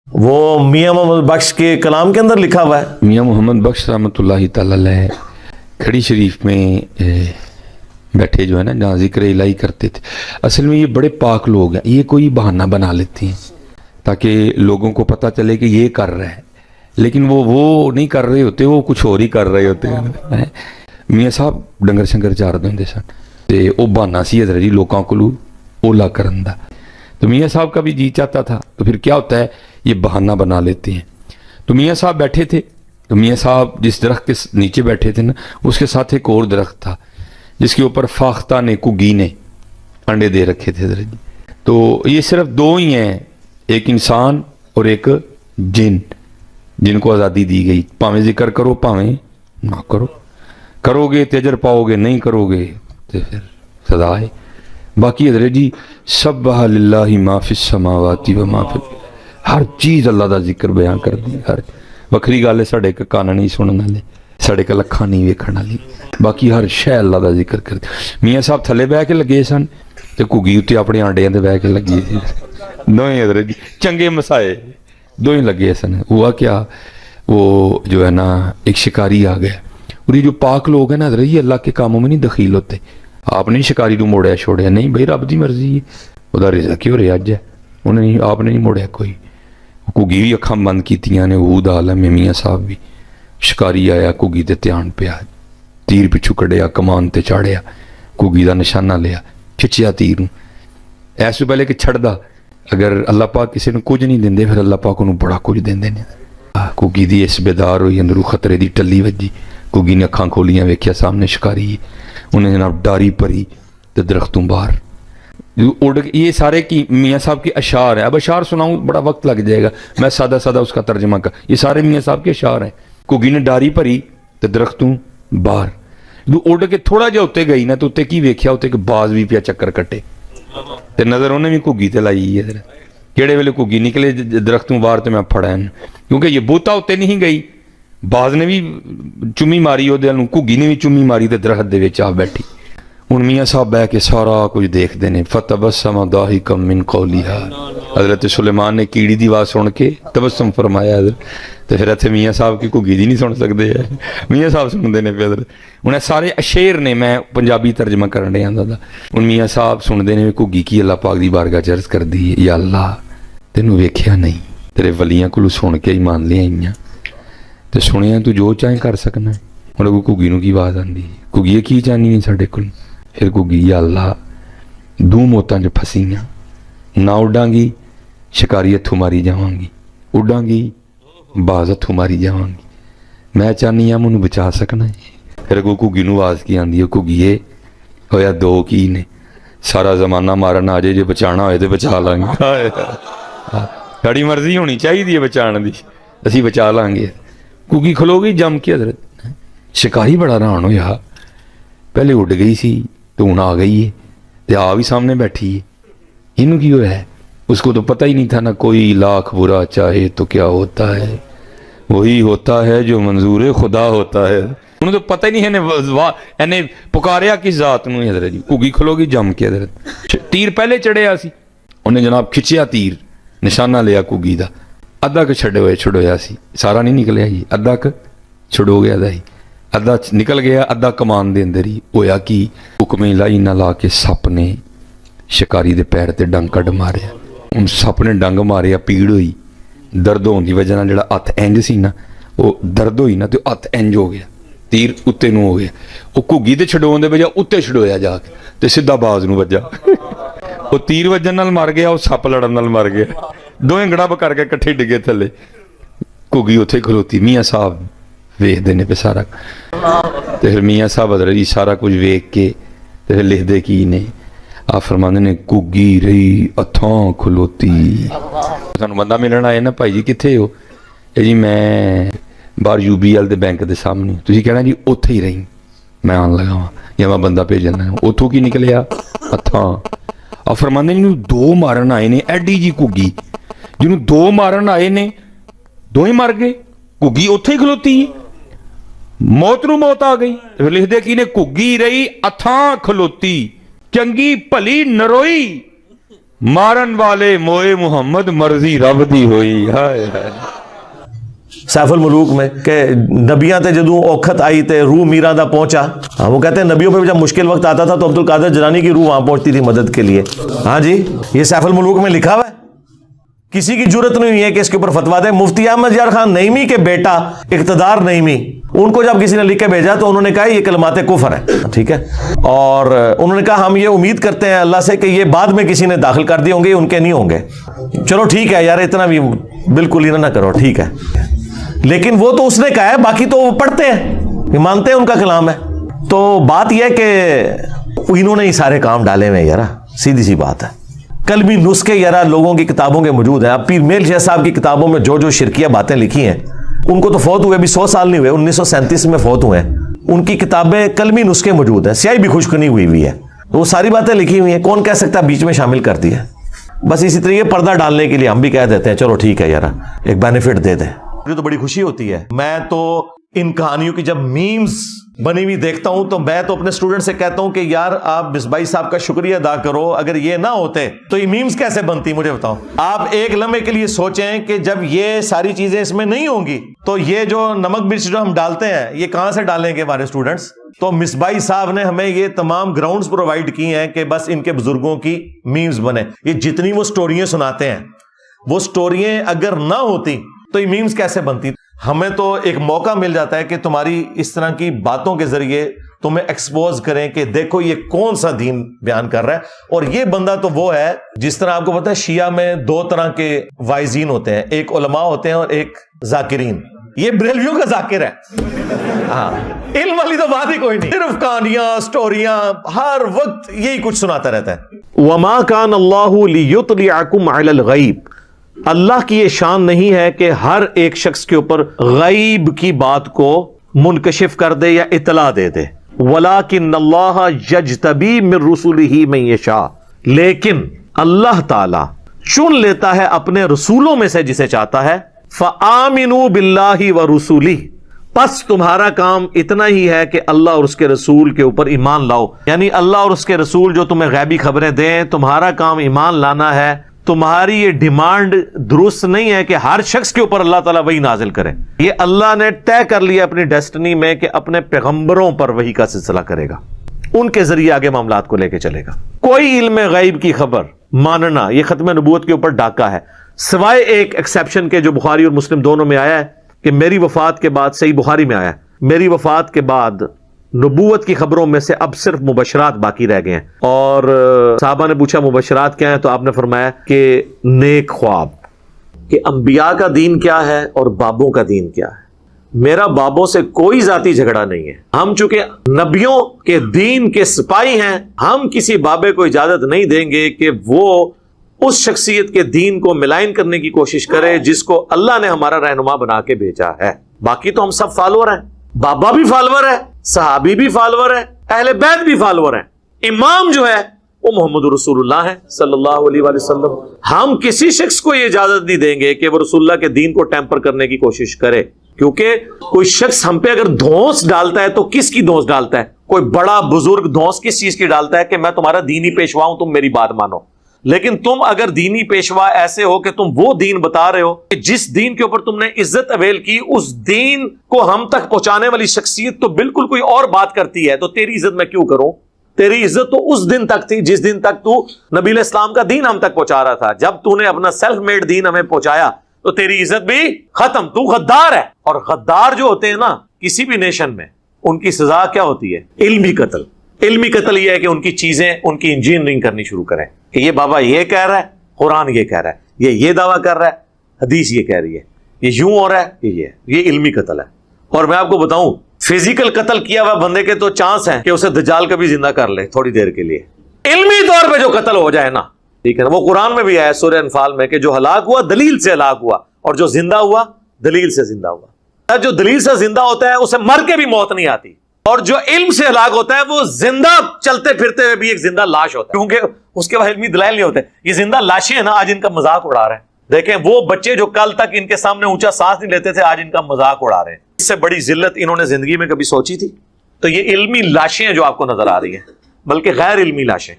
وہ میاں محمد بخش کے کلام کے اندر لکھا ہوا ہے. میاں محمد بخش رحمۃ اللہ تعالی علیہ کھڑی شریف میں بیٹھے جو ہے نا جہاں ذکر الہی کرتے تھے. اصل میں یہ بڑے پاک لوگ ہیں, یہ کوئی بہانہ بنا لیتے ہیں تاکہ لوگوں کو پتہ چلے کہ یہ کر رہا ہے, لیکن وہ نہیں کر رہے ہوتے, وہ کچھ اور ہی کر رہے ہوتے ہیں. میاں صاحب ڈنگر شنگر چار دے سن تے وہ بہانہ سی حضرت جی لوگوں کو اولا کرن دا. تو میاں صاحب کا بھی جی چاہتا تھا, تو پھر کیا ہوتا ہے یہ بہانہ بنا لیتے ہیں. تو میاں صاحب بیٹھے تھے, تو میاں صاحب جس درخت کے نیچے بیٹھے تھے نا اس کے ساتھ ایک اور درخت تھا جس کے اوپر فاختہ نے کگی نے انڈے دے رکھے تھے حضرت جی. تو یہ صرف دو ہی ہیں, ایک انسان اور ایک جن, جن کو آزادی دی گئی, پاویں ذکر کرو پاویں نہ کرو, کرو گے تو اجر پاؤ گے, نہیں کرو گے تو پھر سزا ہے. باقی حضرت جی سبح للہ ما فی السماوات و ما فی, ہر چیز اللہ دا ذکر بیان کر دی. ہر وکری گل ہے ساڈے ک کان نہیں سنن والے, ساڈے ک لکھاں نہیں ویکھن والی, باقی ہر شے اللہ دا ذکر کر دی. میاں صاحب تھلے بہ کے لگے سن تے گھگی اتے اپنے آنڈیاں تے بہ کے لگی سی. دوئیں حضرت جی چنگے مسائے دوئیں لگے سن. ہوا کیا, وہ جو ہے نا ایک شکاری آ گیا, اور یہ جو پاک لوگ ہیں نا حضرت جی اللہ کے کاموں میں نہیں دخیل ہوتے. آپ نے شکاری کو موڑیا چھوڑیا, نہیں بھائی رب دی مرضی ہے, وہ رزق ہی ہو رہا اج ہے, انہیں نہیں, آپ نے نہیں موڑیا کوئی. گھگی بھی اکھاں بند کیتیاں نے, عہد عالم میں میاں صاحب بھی. شکاری آیا گھگی تے دھیان پیا, تیر پچھو کڈیا, کمان تے چاڑیا, گھگی دا نشانہ لیا, کھچیا تیر نوں. ایس پہلے کہ چھڑدا, اگر اللہ پاک کسی نے کچھ نہیں دیندے پھر اللہ پاک انہوں بڑا کچھ دیندے نے. گھگی دی اس بیدار ہوئی, اندروں خطرے دی ٹلی وجی. گھگی نے اکھاں کھولیاں, ویکھیا سامنے شکاری ہے, انہیں جناب ڈاری پری تے درختوں باہر اڑ. یہ سارے کی میاں صاحب کے اشعار ہیں. اب اشعار سناؤں بڑا وقت لگ جائے گا, میں سادہ سادہ اس کا ترجمہ کر. یہ سارے میاں صاحب کے اشعار ہیں. گھگی نے ڈاری پری تے درختوں باہر, اڑ کے تھوڑا جہا اتنے گئی نا تو اتنے کی ویکھیا, اتنے کہ باز بھی پیا چکر کٹے تے نظر انہیں بھی گھگی تے لائی ہے. کہڑے ویلے گھگی نکلے درختوں باہر تے میں پھڑا, کیونکہ یہ بوتا اتنے نہیں گئی, باز نے بھی چمی ماری, وہ گھگی نے بھی چمی ماری تے درخت دے وچ آ بیٹھی. ہن میاں صاحب بہ کے سارا کچھ دیکھتے ہیں. فتبسم ضاحکا من قولھا, حضرت سلیمان نے کیڑی دی آواز سن کے تبسم فرمایا. تو پھر اتنے میاں صاحب کی گھگی دی نہیں سن سکتے, میاں صاحب سنتے ہیں پہ حضرت. انہیں سارے اشعر نے, میں پنجابی ترجمہ کرن ڈیا دادا. ہن میاں صاحب سنتے ہیں گھگی کی اللہ پاک دی بارگاہ چ عرض کر دی, یا اللہ تینوں ویکھیا نہیں, تیرے ولیاں کولوں سن کے ایمان لے آئیاں تے سنیا تو جو چاہیں کر سکنا ہے. ہن گھگی نوں کی آواز آندی, گھگی کی چاہنی ہے ساڈے کول. پھر گھگی, یا اللہ دو موتاں چ پھسیاں, نہ اڈاں گی شکاری ہتھوں ماری جاواں گی, اڈاں گی باز ہتھوں ماری جاواں گی, میں چاہنی ہاں مینوں بچا سکنا ہے. پھر گھگی نوں آواز کی آندی ہے, گھگیے ہویا دو کی نے, سارا زمانہ مارن آ جائے, جے بچانا ہوئے تو بچا لیں گے. ساڈی مرضی ہونی چاہیے بچان دی, اسی بچا لیں گے. گھگی کھلو گئی جم کے حضرت. شکاری بڑا حیران ہویا, پہلے اڈ گئی سی تو ہوں آ گئی ہے, تو آ بھی سامنے بیٹھی ہے, انہوں کی ہوا ہے. اس کو تو پتہ ہی نہیں تھا نا, کوئی لاکھ برا چاہے تو کیا ہوتا ہے, وہی ہوتا ہے جو منظور خدا ہوتا ہے. انہوں تو پتہ ہی نہیں ہے پکاریا کس ذات نوں حضرت جی. گھگی کھلو گی جم کے حضرت. تیر پہلے چڑھیا سی, انہیں جناب کھچیا تیر, نشانہ لیا گھگی دا, ادھا کہ چھڑویا سی, سارا نہیں نکلیا جی, ادھا کہ چھڑو گیا دا ہی, ادھا نکل گیا, ادھا کمان دے اندر ہی. ہویا کی حکم الہی نہ لا کے سپ نے شکاری دے پیر تے ڈنگ کڈ ماریا. ان سپ نے ڈنگ ماریا, پیڑ ہوئی, درد ہون دی وجہ نال جڑا ہتھ انج سی نا وہ درد ہوئی نا تو ہتھ انج ہو گیا, تیر اتنے نوں ہو گیا. وہ گھگی تے چھڈون دے بجا اتنے چھڈویا جا کے تے سیدھا باز نوں وجا. وہ تیر وجن نال مر گیا, وہ سپ لڑن نال مر گیا, دوویں گڑب کر کے کٹھے ڈگے تھلے. گھگی اتنے کھلوتی, میاں صاحب ویکھدے نے پہ سارا. تے پھر میاں صاحب حضرت جی سارا کچھ ویکھ کے تے پھر لکھدے کی نے, آپ فرماندے نے گھگی رہی اتھاں کھلوتی. سانوں بندہ ملن آئے نا, بھائی جی کتھے ہو, جی میں باہر UBL دے بینک دے سامنے. تسی کہنا جی اوتھے ہی رہی, میں آن لگا ہاں, یا میں بندہ بھیجنا. اتھوں کی نکلیا اتھاں. آپ فرماندے نے دو مارن آئے نے, ایڈی جی گھگی جنوں دو مارن آئے نے دو ہی مر گئے, گھگی اوتھے ہی کھلوتی. موت نو موت آ گئی. پھر لکھ دے کی نے, گھگی رہی اتھاں کھلوتی, چنگی بھلی نروئی مارن والے موئے محمد مرضی رب دی ہوئی. ہائے ہائے. سیف الملوک میں کہ نبیاں تے جدوں اوکھت آئی تے روح میراں دا پہنچا. ہاں وہ کہتے ہیں نبیوں پہ جب مشکل وقت آتا تھا تو عبد القادر جیلانی کی روح وہاں پہنچتی تھی مدد کے لیے. ہاں جی یہ سیف الملوک میں لکھا ہوا ہے. کسی کی جرت نہیں ہوئی ہے کہ اس کے اوپر فتوا دے. مفتی احمد یار خان نعیمی کے بیٹا اقتدار نعیمی, ان کو جب کسی نے لکھ کے بھیجا تو انہوں نے کہا یہ کلمات کفر ہے. ٹھیک ہے, اور انہوں نے کہا ہم یہ امید کرتے ہیں اللہ سے کہ یہ بعد میں کسی نے داخل کر دیے ہوں گے, ان کے نہیں ہوں گے. چلو ٹھیک ہے یار, اتنا بھی بالکل ہی نہ کرو, ٹھیک ہے. لیکن وہ تو اس نے کہا ہے, باقی تو وہ پڑھتے ہیں, یہ مانتے ہیں ان کا کلام ہے. تو بات یہ ہے کہ انہوں نے ہی سارے کام ڈالے ہوئے یار, سیدھی سی بات ہے. قلبی نسخے یار لوگوں کی کتابوں کے موجود ہیں. اب پیر میل شاہ صاحب کی کتابوں میں جو جو شرکیہ باتیں لکھی ہیں, ان کو تو فوت ہوئے ابھی 100 سال نہیں ہوئے, 1937 میں فوت ہوئے ہیں. ان کی کتابیں قلمی نسخے موجود ہیں, سیاہی بھی خشک نہیں ہوئی ہے, وہ ساری باتیں لکھی ہوئی ہیں. کون کہہ سکتا بیچ میں شامل کر دی ہے؟ بس اسی طریقے پردہ ڈالنے کے لیے ہم بھی کہہ دیتے ہیں چلو ٹھیک ہے یار ایک بینیفٹ دے دیں. مجھے تو بڑی خوشی ہوتی ہے, میں تو ان کہانیوں کی جب میمز بنی ہوئی دیکھتا ہوں تو میں تو اپنے اسٹوڈنٹ سے کہتا ہوں کہ یار آپ مصباحی صاحب کا شکریہ ادا کرو, اگر یہ نہ ہوتے تو یہ میمز کیسے بنتی مجھے بتاؤ. آپ ایک لمحے کے لیے سوچیں کہ جب یہ ساری چیزیں اس میں نہیں ہوں گی تو یہ جو نمک مرچ جو ہم ڈالتے ہیں یہ کہاں سے ڈالیں گے ہمارے اسٹوڈنٹس. تو مصباحی صاحب نے ہمیں یہ تمام گراؤنڈز پرووائڈ کی ہیں کہ بس ان کے بزرگوں کی میمز بنے. یہ جتنی وہ سٹوریاں سناتے ہیں, وہ سٹوریاں اگر نہ ہوتی تو یہ میمز کیسے بنتی. ہمیں تو ایک موقع مل جاتا ہے کہ تمہاری اس طرح کی باتوں کے ذریعے تمہیں ایکسپوز کریں کہ دیکھو یہ کون سا دین بیان کر رہا ہے. اور یہ بندہ تو وہ ہے, جس طرح آپ کو پتا ہے شیعہ میں 2 طرح کے وائزین ہوتے ہیں, ایک علماء ہوتے ہیں اور ایک ذاکرین. یہ بریلویوں کا ذاکر ہے. ہاں علم والی تو بات ہی کوئی نہیں, صرف کہانیاں سٹوریاں ہر وقت یہی کچھ سناتا رہتا ہے. وما کان اللہ لیطلعکم علی الغیب, اللہ کی یہ شان نہیں ہے کہ ہر ایک شخص کے اوپر غیب کی بات کو منکشف کر دے یا اطلاع دے دے. وَلَٰكِنَّ اللَّهَ يَجْتَبِي مِن رُّسُلِهِ مَن يَشَاءُ, لیکن اللہ تعالی چن لیتا ہے اپنے رسولوں میں سے جسے چاہتا ہے. فَآمِنُوا بِاللَّهِ وَرُسُولِهِ, پس تمہارا کام اتنا ہی ہے کہ اللہ اور اس کے رسول کے اوپر ایمان لاؤ. یعنی اللہ اور اس کے رسول جو تمہیں غیبی خبریں دیں, تمہارا کام ایمان لانا ہے. تمہاری یہ ڈیمانڈ درست نہیں ہے کہ ہر شخص کے اوپر اللہ تعالیٰ وحی نازل کرے. یہ اللہ نے طے کر لیا اپنی ڈیسٹنی میں کہ اپنے پیغمبروں پر وحی کا سلسلہ کرے گا, ان کے ذریعے آگے معاملات کو لے کے چلے گا. کوئی علم غیب کی خبر ماننا یہ ختم نبوت کے اوپر ڈاکہ ہے, سوائے ایک ایکسیپشن کے جو بخاری اور مسلم دونوں میں آیا ہے کہ میری وفات کے بعد, صحیح بخاری میں آیا ہے, میری وفات کے بعد نبوت کی خبروں میں سے اب صرف مبشرات باقی رہ گئے ہیں. اور صحابہ نے پوچھا مبشرات کیا ہیں, تو آپ نے فرمایا کہ نیک خواب, کہ انبیاء کا دین کیا ہے اور بابوں کا دین کیا ہے. میرا بابوں سے کوئی ذاتی جھگڑا نہیں ہے, ہم چونکہ نبیوں کے دین کے سپاہی ہیں, ہم کسی بابے کو اجازت نہیں دیں گے کہ وہ اس شخصیت کے دین کو ملائن کرنے کی کوشش کرے جس کو اللہ نے ہمارا رہنما بنا کے بھیجا ہے. باقی تو ہم سب فالوور ہیں, بابا بھی فالوور ہے, صحابی بھی فالوور ہے, اہل بیت بھی فالوور ہیں. امام جو ہے وہ محمد رسول اللہ ہے صلی اللہ علیہ وآلہ وسلم. ہم کسی شخص کو یہ اجازت نہیں دیں گے کہ وہ رسول اللہ کے دین کو ٹیمپر کرنے کی کوشش کرے, کیونکہ کوئی شخص ہم پہ اگر دھونس ڈالتا ہے تو کس کی دھونس ڈالتا ہے؟ کوئی بڑا بزرگ دھونس کس چیز کی ڈالتا ہے کہ میں تمہارا دینی پیشوا ہوں, تم میری بات مانو. لیکن تم اگر دینی پیشوا ایسے ہو کہ تم وہ دین بتا رہے ہو کہ جس دین کے اوپر تم نے عزت اویل کی, اس دین کو ہم تک پہنچانے والی شخصیت تو بالکل کوئی اور بات کرتی ہے, تو تیری عزت میں کیوں کروں؟ تیری عزت تو اس دن تک تھی جس دن تک تو نبی علیہ السلام کا دین ہم تک پہنچا رہا تھا. جب تو نے اپنا سیلف میڈ دین ہمیں پہنچایا تو تیری عزت بھی ختم, تو غدار ہے. اور غدار جو ہوتے ہیں نا کسی بھی نیشن میں, ان کی سزا کیا ہوتی ہے؟ علمی قتل. علمی قتل یہ ہے کہ ان کی چیزیں, ان کی انجینئرنگ کرنی شروع کریں کہ یہ بابا یہ کہہ رہا ہے, قرآن یہ کہہ رہا ہے, یہ دعویٰ کر رہا ہے, حدیث یہ کہہ رہی ہے, یہ یوں ہو رہا ہے, یہ علمی قتل ہے. اور میں آپ کو بتاؤں, فزیکل قتل کیا ہوا بندے کے تو چانس ہیں کہ اسے دجال کبھی زندہ کر لے تھوڑی دیر کے لیے. علمی طور پہ جو قتل ہو جائے نا, ٹھیک ہے نا, وہ قرآن میں بھی آیا سورہ انفال میں کہ جو ہلاک ہوا دلیل سے ہلاک ہوا, اور جو زندہ ہوا دلیل سے زندہ ہوا. جو دلیل سے زندہ ہوتا ہے اسے مر کے بھی موت نہیں آتی, اور جو علم سے ہلاک ہوتا ہے وہ زندہ چلتے پھرتے ہوئے بھی ایک زندہ لاش ہوتا ہے, کیونکہ اس کے بعد علمی دلائل نہیں ہوتے. یہ زندہ لاشیں ہیں نا, آج ان کا مذاق اڑا رہے ہیں. دیکھیں وہ بچے جو کل تک ان کے سامنے اونچا سانس نہیں لیتے تھے, آج ان کا مذاق اڑا رہے ہیں. اس سے بڑی ذلت انہوں نے زندگی میں کبھی سوچی تھی؟ تو یہ علمی لاشیں جو آپ کو نظر آ رہی ہیں, بلکہ غیر علمی لاشیں.